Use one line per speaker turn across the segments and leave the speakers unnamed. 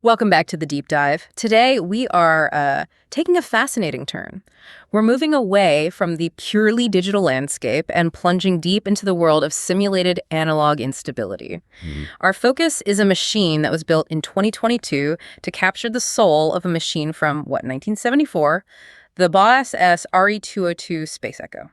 Welcome back to the Deep Dive. Today, we are taking a fascinating turn. We're moving away from the purely digital landscape and plunging deep into the world of simulated analog instability.
Mhm.
Our focus is a machine that was built in 2022 to capture the soul of a machine from, 1974? The Boss S RE-202 Space Echo.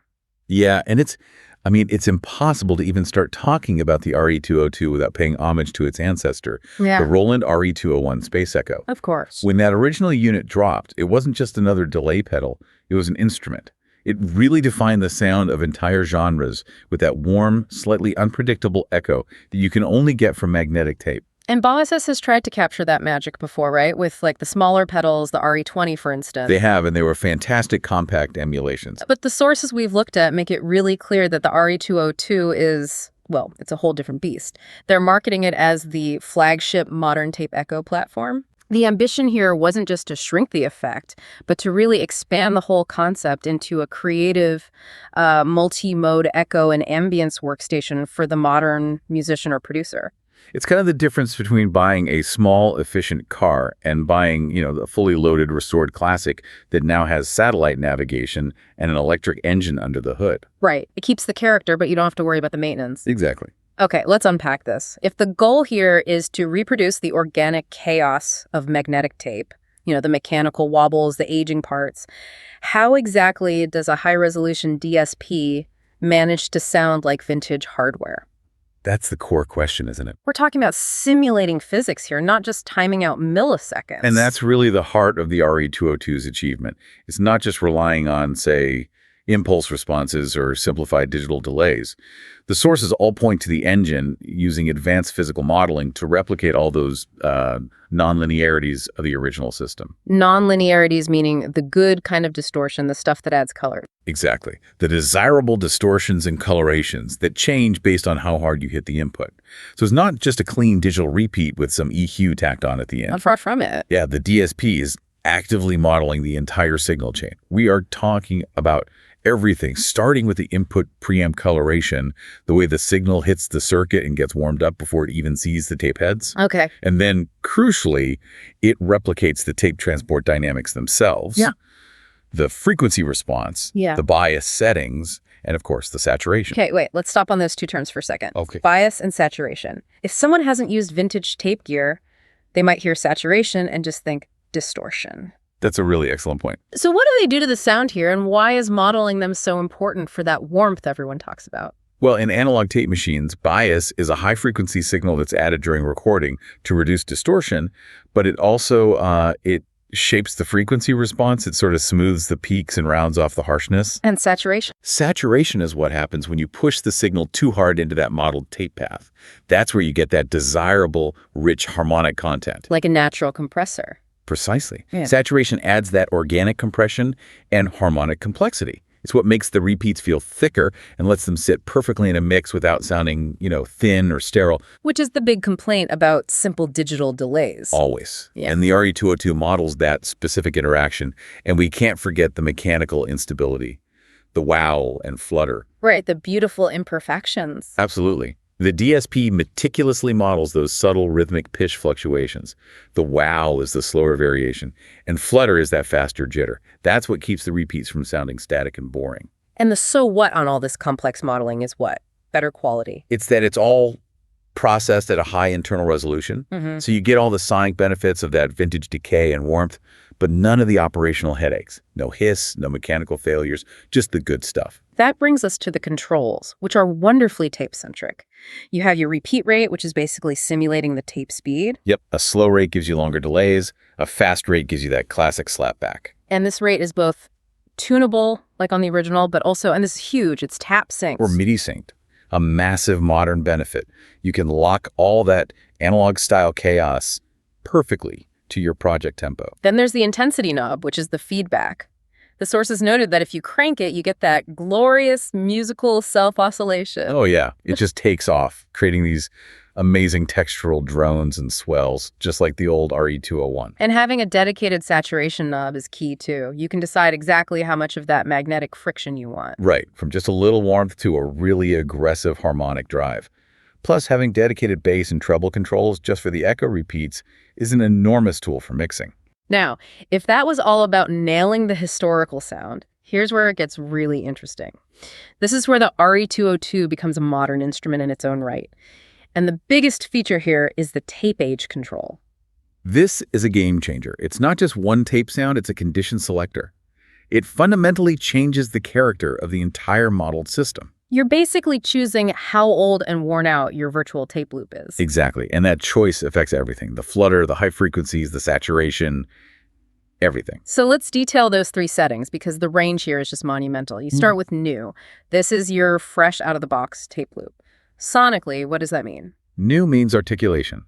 Yeah, and it's impossible to even start talking about the RE-202 without paying homage to its ancestor, the Roland RE-201 Space Echo.
Of course.
When that original unit dropped, it wasn't just another delay pedal, it was an instrument. It really defined the sound of entire genres with that warm, slightly unpredictable echo that you can only get from magnetic tape.
And Boss S has tried to capture that magic before, right? With the smaller pedals, the RE-20, for instance.
They have, and they were fantastic compact emulations.
But the sources we've looked at make it really clear that the RE-202 is, it's a whole different beast. They're marketing it as the flagship modern tape echo platform. The ambition here wasn't just to shrink the effect, but to really expand the whole concept into a creative, multi-mode echo and ambience workstation for the modern musician or producer.
It's kind of the difference between buying a small, efficient car and buying, the fully loaded, restored classic that now has satellite navigation and an electric engine under the hood.
Right. It keeps the character, but you don't have to worry about the maintenance.
Exactly.
Okay, let's unpack this. If the goal here is to reproduce the organic chaos of magnetic tape, the mechanical wobbles, the aging parts, how exactly does a high-resolution DSP manage to sound like vintage hardware?
That's the core question, isn't it?
We're talking about simulating physics here, not just timing out milliseconds.
And that's really the heart of the RE-202's achievement. It's not just relying on, say, impulse responses or simplified digital delays. The sources all point to the engine using advanced physical modeling to replicate all those nonlinearities of the original system.
Nonlinearities meaning the good kind of distortion, the stuff that adds color.
Exactly. The desirable distortions and colorations that change based on how hard you hit the input. So it's not just a clean digital repeat with some EQ tacked on at the end.
Not far from it.
Yeah, the DSP is actively modeling the entire signal chain. We are talking about everything, starting with the input preamp coloration, the way the signal hits the circuit and gets warmed up before it even sees the tape heads.
Okay.
And then, crucially, it replicates the tape transport dynamics themselves.
Yeah.
The frequency response, the bias settings, and of course, the saturation.
Okay, wait, let's stop on those two terms for a second.
Okay.
Bias and saturation. If someone hasn't used vintage tape gear, they might hear saturation and just think distortion.
That's a really excellent point.
So what do they do to the sound here, and why is modeling them so important for that warmth everyone talks about?
Well, in analog tape machines, bias is a high-frequency signal that's added during recording to reduce distortion, but it also it shapes the frequency response. It sort of smooths the peaks and rounds off the harshness.
And saturation?
Saturation is what happens when you push the signal too hard into that modeled tape path. That's where you get that desirable, rich harmonic content.
Like a natural compressor.
Precisely.
Yeah.
Saturation adds that organic compression and harmonic complexity. It's what makes the repeats feel thicker and lets them sit perfectly in a mix without sounding, thin or sterile.
Which is the big complaint about simple digital delays.
Always.
Yeah.
And the RE-202 models that specific interaction. And we can't forget the mechanical instability, the wow and flutter.
Right, the beautiful imperfections.
Absolutely. The DSP meticulously models those subtle rhythmic pitch fluctuations. The wow is the slower variation, and flutter is that faster jitter. That's what keeps the repeats from sounding static and boring.
And the so what on all this complex modeling is what? Better quality.
It's that it's all processed at a high internal resolution, so you get all the sonic benefits of that vintage decay and warmth, but none of the operational headaches. No hiss, no mechanical failures, just the good stuff.
That brings us to the controls, which are wonderfully tape-centric. You have your repeat rate, which is basically simulating the tape speed.
Yep, a slow rate gives you longer delays. A fast rate gives you that classic slapback.
And this rate is both tunable, like on the original, but also, and this is huge, it's tap synced.
Or MIDI synced. A massive modern benefit. You can lock all that analog-style chaos perfectly to your project tempo.
Then there's the intensity knob, which is the feedback. The sources noted that if you crank it, you get that glorious musical self-oscillation.
Oh, yeah. It just takes off, creating these amazing textural drones and swells, just like the old RE-201.
And having a dedicated saturation knob is key, too. You can decide exactly how much of that magnetic friction you want.
Right. From just a little warmth to a really aggressive harmonic drive. Plus, having dedicated bass and treble controls just for the echo repeats is an enormous tool for mixing.
Now, if that was all about nailing the historical sound, here's where it gets really interesting. This is where the RE202 becomes a modern instrument in its own right. And the biggest feature here is the tape age control.
This is a game changer. It's not just one tape sound, it's a condition selector. It fundamentally changes the character of the entire modeled system.
You're basically choosing how old and worn out your virtual tape loop is.
Exactly. And that choice affects everything. The flutter, the high frequencies, the saturation, everything.
So let's detail those three settings because the range here is just monumental. You start with new. This is your fresh out-of-the-box tape loop. Sonically, what does that mean?
New means articulation.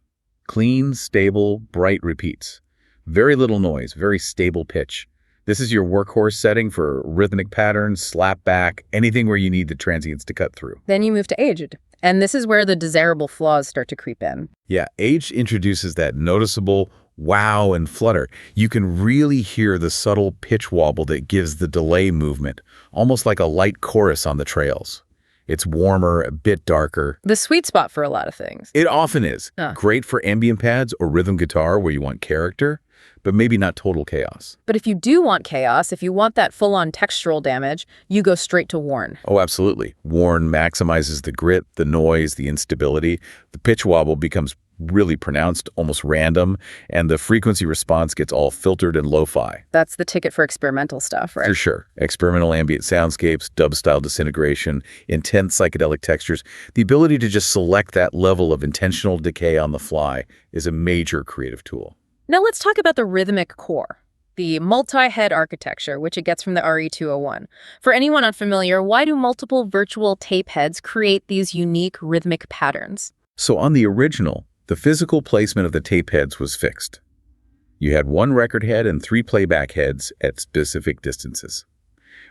Clean, stable, bright repeats. Very little noise, very stable pitch. This is your workhorse setting for rhythmic patterns, slap back, anything where you need the transients to cut through.
Then you move to aged. And this is where the desirable flaws start to creep in.
Yeah, aged introduces that noticeable wow and flutter. You can really hear the subtle pitch wobble that gives the delay movement, almost like a light chorus on the trails. It's warmer, a bit darker.
The sweet spot for a lot of things.
It often is. Great for ambient pads or rhythm guitar where you want character, but maybe not total chaos.
But if you do want chaos, if you want that full-on textural damage, you go straight to worn.
Oh, absolutely. Worn maximizes the grit, the noise, the instability. The pitch wobble becomes really pronounced, almost random, and the frequency response gets all filtered and lo-fi.
That's the ticket for experimental stuff, right?
For sure. Experimental ambient soundscapes, dub-style disintegration, intense psychedelic textures. The ability to just select that level of intentional decay on the fly is a major creative tool.
Now let's talk about the rhythmic core, the multi-head architecture, which it gets from the RE201. For anyone unfamiliar, why do multiple virtual tape heads create these unique rhythmic patterns?
So on the original, the physical placement of the tape heads was fixed. You had one record head and 3 playback heads at specific distances.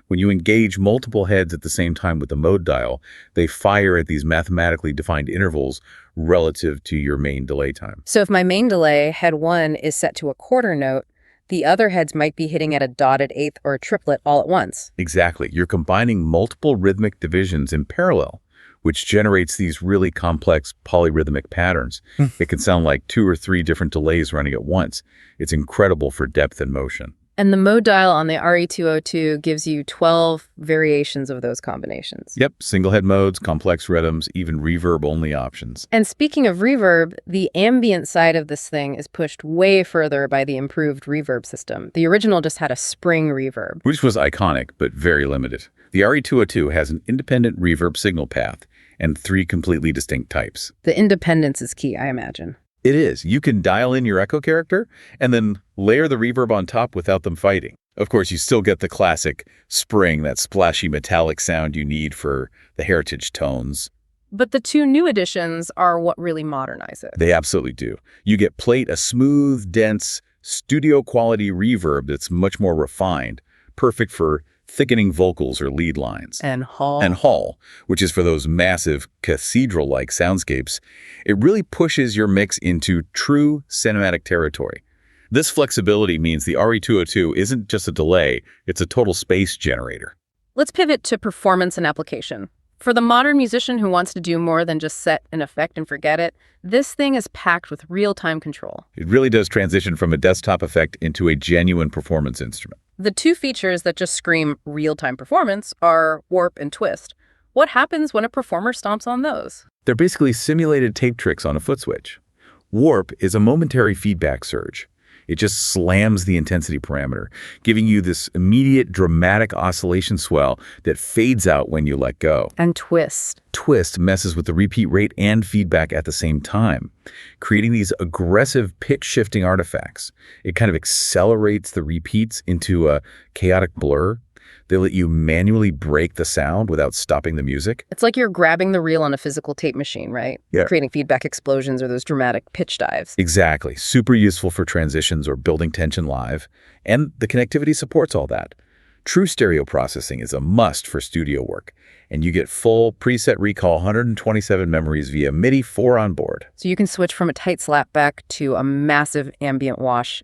When you engage multiple heads at the same time with the mode dial, they fire at these mathematically defined intervals relative to your main delay time.
So if my main delay, head 1, is set to a quarter note, the other heads might be hitting at a dotted eighth or a triplet all at once.
Exactly. You're combining multiple rhythmic divisions in parallel, which generates these really complex polyrhythmic patterns. It can sound like 2 or 3 different delays running at once. It's incredible for depth and motion.
And the mode dial on the RE202 gives you 12 variations of those combinations.
Yep, single head modes, complex rhythms, even reverb-only options.
And speaking of reverb, the ambient side of this thing is pushed way further by the improved reverb system. The original just had a spring reverb,
Which was iconic, but very limited. The RE202 has an independent reverb signal path and 3 completely distinct types.
The independence is key, I imagine.
It is. You can dial in your echo character and then layer the reverb on top without them fighting. Of course, you still get the classic spring, that splashy metallic sound you need for the heritage tones.
But the 2 new additions are what really modernize it.
They absolutely do. You get Plate, a smooth, dense, studio-quality reverb that's much more refined, perfect for thickening vocals or lead lines.
And Hall.
And Hall, which is for those massive cathedral-like soundscapes. It really pushes your mix into true cinematic territory. This flexibility means the RE202 isn't just a delay, it's a total space generator.
Let's pivot to performance and application. For the modern musician who wants to do more than just set an effect and forget it, this thing is packed with real-time control.
It really does transition from a desktop effect into a genuine performance instrument.
The 2 features that just scream real-time performance are warp and twist. What happens when a performer stomps on those?
They're basically simulated tape tricks on a foot switch. Warp is a momentary feedback surge. It just slams the intensity parameter, giving you this immediate dramatic oscillation swell that fades out when you let go.
And twist.
Twist messes with the repeat rate and feedback at the same time, creating these aggressive pitch-shifting artifacts. It kind of accelerates the repeats into a chaotic blur. They let you manually break the sound without stopping the music.
It's like you're grabbing the reel on a physical tape machine, right?
Yeah.
Creating feedback explosions or those dramatic pitch dives.
Exactly. Super useful for transitions or building tension live. And the connectivity supports all that. True stereo processing is a must for studio work. And you get full preset recall 127 memories via MIDI 4 on board.
So you can switch from a tight slapback to a massive ambient wash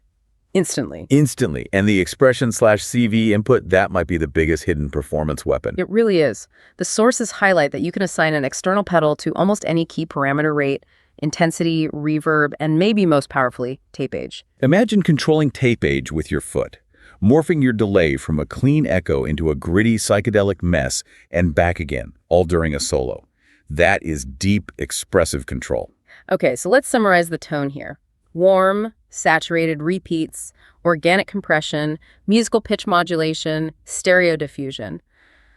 Instantly.
Instantly. And the expression/CV input, that might be the biggest hidden performance weapon.
It really is. The sources highlight that you can assign an external pedal to almost any key parameter: rate, intensity, reverb, and maybe most powerfully, tape age.
Imagine controlling tape age with your foot, morphing your delay from a clean echo into a gritty psychedelic mess and back again, all during a solo. That is deep, expressive control.
Okay, so let's summarize the tone here. Warm, saturated repeats, organic compression, musical pitch modulation, stereo diffusion.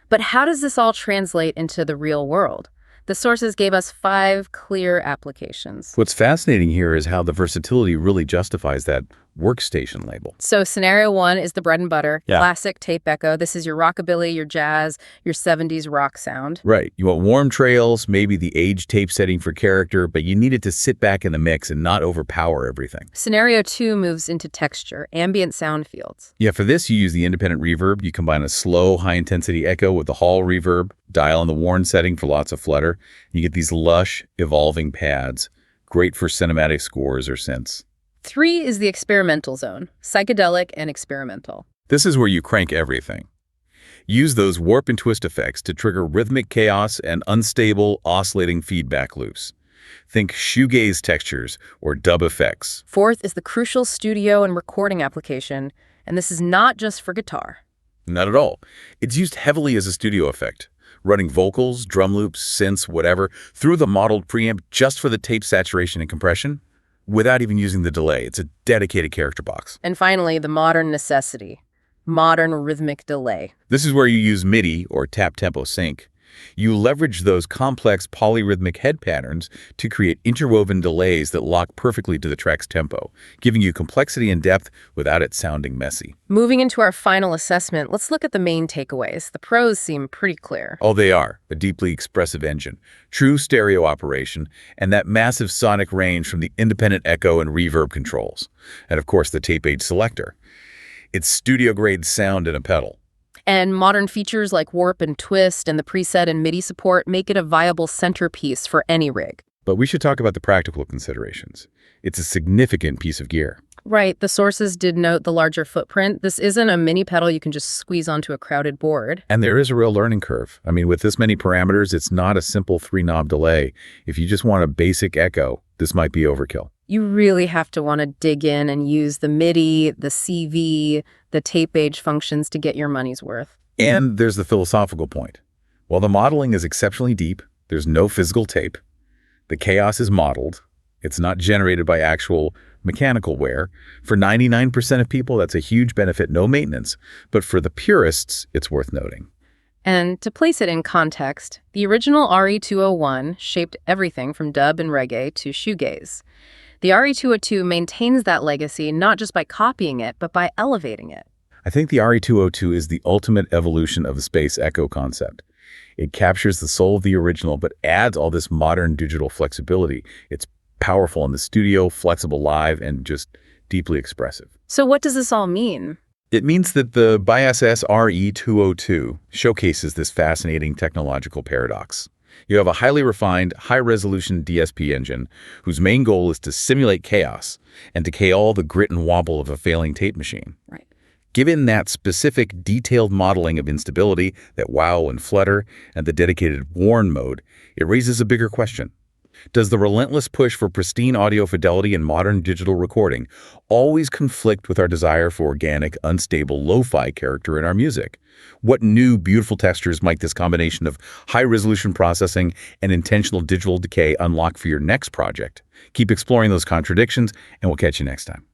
But how does this all translate into the real world? The sources gave us 5 clear applications.
What's fascinating here is how the versatility really justifies that workstation label.
So scenario 1 is the bread and butter,
Yeah.
classic tape echo. This is your rockabilly, your jazz, your 70s rock sound.
Right. You want warm trails, maybe the age tape setting for character, but you need it to sit back in the mix and not overpower everything.
Scenario 2 moves into texture, ambient sound fields.
Yeah, for this, you use the independent reverb. You combine a slow, high-intensity echo with the hall reverb, dial in the Warren setting for lots of flutter. You get these lush, evolving pads, great for cinematic scores or synths.
3 is the experimental zone, psychedelic and experimental.
This is where you crank everything. Use those warp and twist effects to trigger rhythmic chaos and unstable, oscillating feedback loops. Think shoegaze textures or dub effects.
4th is the crucial studio and recording application, and this is not just for guitar.
Not at all. It's used heavily as a studio effect, running vocals, drum loops, synths, whatever, through the modeled preamp just for the tape saturation and compression, without even using the delay. It's a dedicated character box.
And finally, the modern necessity, modern rhythmic delay.
This is where you use MIDI or tap tempo sync. You leverage those complex polyrhythmic head patterns to create interwoven delays that lock perfectly to the track's tempo, giving you complexity and depth without it sounding messy.
Moving into our final assessment, let's look at the main takeaways. The pros seem pretty clear.
Oh, they are. A deeply expressive engine, true stereo operation, and that massive sonic range from the independent echo and reverb controls. And of course, the tape age selector. It's studio-grade sound in a pedal.
And modern features like warp and twist and the preset and MIDI support make it a viable centerpiece for any rig.
But we should talk about the practical considerations. It's a significant piece of gear.
Right, the sources did note the larger footprint. This isn't a mini pedal you can just squeeze onto a crowded board.
And there is a real learning curve. I mean, with this many parameters, it's not a simple 3-knob delay. If you just want a basic echo, this might be overkill.
You really have to want to dig in and use the MIDI, the CV, the tape age functions to get your money's worth.
And there's the philosophical point. While the modeling is exceptionally deep, there's no physical tape. The chaos is modeled. It's not generated by actual mechanical wear. For 99% of people, that's a huge benefit, no maintenance. But for the purists, it's worth noting.
And to place it in context, the original RE201 shaped everything from dub and reggae to shoegaze. The RE202 maintains that legacy not just by copying it, but by elevating it.
I think the RE202 is the ultimate evolution of the space echo concept. It captures the soul of the original, but adds all this modern digital flexibility. It's powerful in the studio, flexible live, and just deeply expressive.
So what does this all mean?
It means that the Bias-S RE202 showcases this fascinating technological paradox. You have a highly refined, high-resolution DSP engine whose main goal is to simulate chaos and decay all the grit and wobble of a failing tape machine.
Right.
Given that specific, detailed modeling of instability, that wow and flutter, and the dedicated warn mode, it raises a bigger question. Does the relentless push for pristine audio fidelity in modern digital recording always conflict with our desire for organic, unstable, lo-fi character in our music? What new, beautiful textures might this combination of high-resolution processing and intentional digital decay unlock for your next project? Keep exploring those contradictions, and we'll catch you next time.